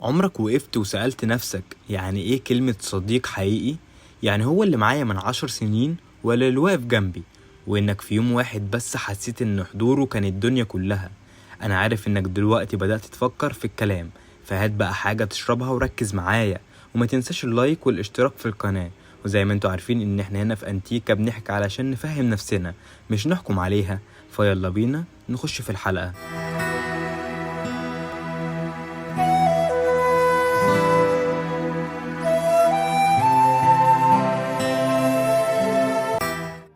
عمرك وقفت وسألت نفسك يعني ايه كلمة صديق حقيقي؟ يعني هو اللي معايا من 10 سنين ولا اللي واقف جنبي وانك في يوم واحد بس حسيت ان حضوره كان الدنيا كلها. انا عارف انك دلوقتي بدأت تفكر في الكلام، فهات بقى حاجة تشربها وركز معايا، وما تنساش اللايك والاشتراك في القناة. وزي ما انتوا عارفين ان احنا هنا في انتيكا بنحكي علشان نفهم نفسنا مش نحكم عليها. فيلا بينا نخش في الحلقة.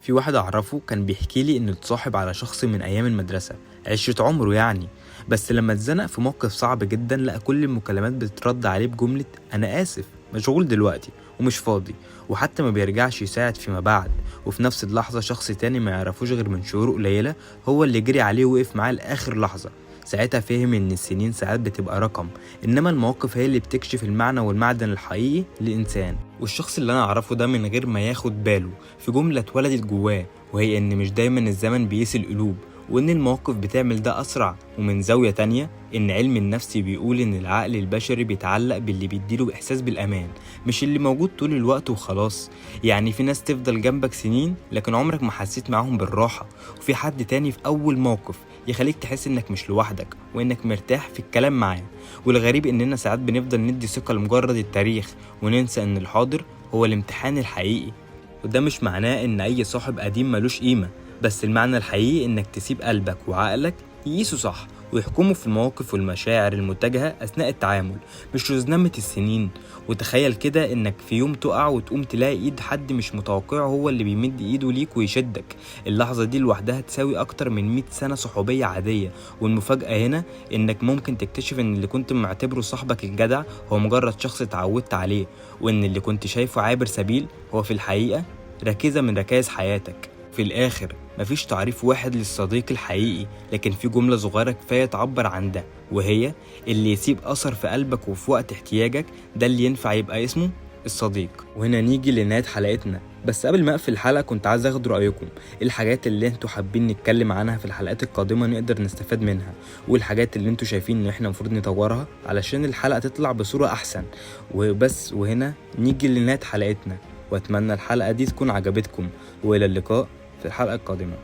في واحد اعرفه كان بيحكي لي انه اتصاحب على شخص من ايام المدرسة، عشرة عمره يعني. بس لما اتزنق في موقف صعب جدا لقى كل المكالمات بتترد عليه بجملة انا اسف مشغول دلوقتي ومش فاضي، وحتى ما بيرجعش يساعد فيما بعد. وفي نفس اللحظة شخص تاني ما يعرفوش غير من شهور قليلة هو اللي جري عليه ووقف معاه لاخر لحظة. ساعتها فهم ان السنين ساعات بتبقى رقم، انما المواقف هي اللي بتكشف المعنى والمعدن الحقيقي للانسان. والشخص اللي انا اعرفه ده من غير ما ياخد باله في جملة اتولدت جواه، وهي ان مش دايما الزمن بيقيس القلوب، وان المواقف بتعمل ده اسرع. ومن زاوية تانية ان علم النفس بيقول ان العقل البشري بيتعلق باللي بيديله احساس بالامان، مش اللي موجود طول الوقت وخلاص. يعني في ناس تفضل جنبك سنين لكن عمرك ما حسيت معاهم بالراحة، وفي حد تاني في اول موقف يخليك تحس انك مش لوحدك وانك مرتاح في الكلام معاه. والغريب اننا ساعات بنفضل ندي ثقة لمجرد التاريخ وننسى ان الحاضر هو الامتحان الحقيقي. وده مش معناه ان اي صاحب قديم ملوش قيمة، بس المعنى الحقيقي انك تسيب قلبك وعقلك يقيسوا صح ويحكموا في المواقف والمشاعر المتجهة أثناء التعامل، مش رزنامة السنين. وتخيل كده إنك في يوم تقع وتقوم تلاقي إيد حد مش متوقعه هو اللي بيمد إيده ليك ويشدك. اللحظة دي لوحدها تساوي أكتر من 100 سنة صحوبية عادية. والمفاجأة هنا إنك ممكن تكتشف إن اللي كنت معتبره صاحبك الجدع هو مجرد شخص اتعودت عليه، وإن اللي كنت شايفه عابر سبيل هو في الحقيقة ركيزة من ركائز حياتك. في الآخر مفيش تعريف واحد للصديق الحقيقي، لكن في جملة صغيرة كفاية تعبر عن ده، وهي اللي يسيب أثر في قلبك وفي وقت احتياجك ده اللي ينفع يبقى اسمه الصديق. وهنا نيجي لنهاية حلقتنا، بس قبل ما اقفل الحلقة كنت عايز اخد رأيكم. الحاجات اللي انتوا حابين نتكلم عنها في الحلقات القادمة نقدر نستفاد منها، والحاجات اللي انتوا شايفين ان احنا المفروض نطورها علشان الحلقة تطلع بصورة احسن وبس. وهنا نيجي لنهاية حلقتنا، واتمنى الحلقة دي تكون عجبتكم، والى اللقاء في الحلقة القادمة.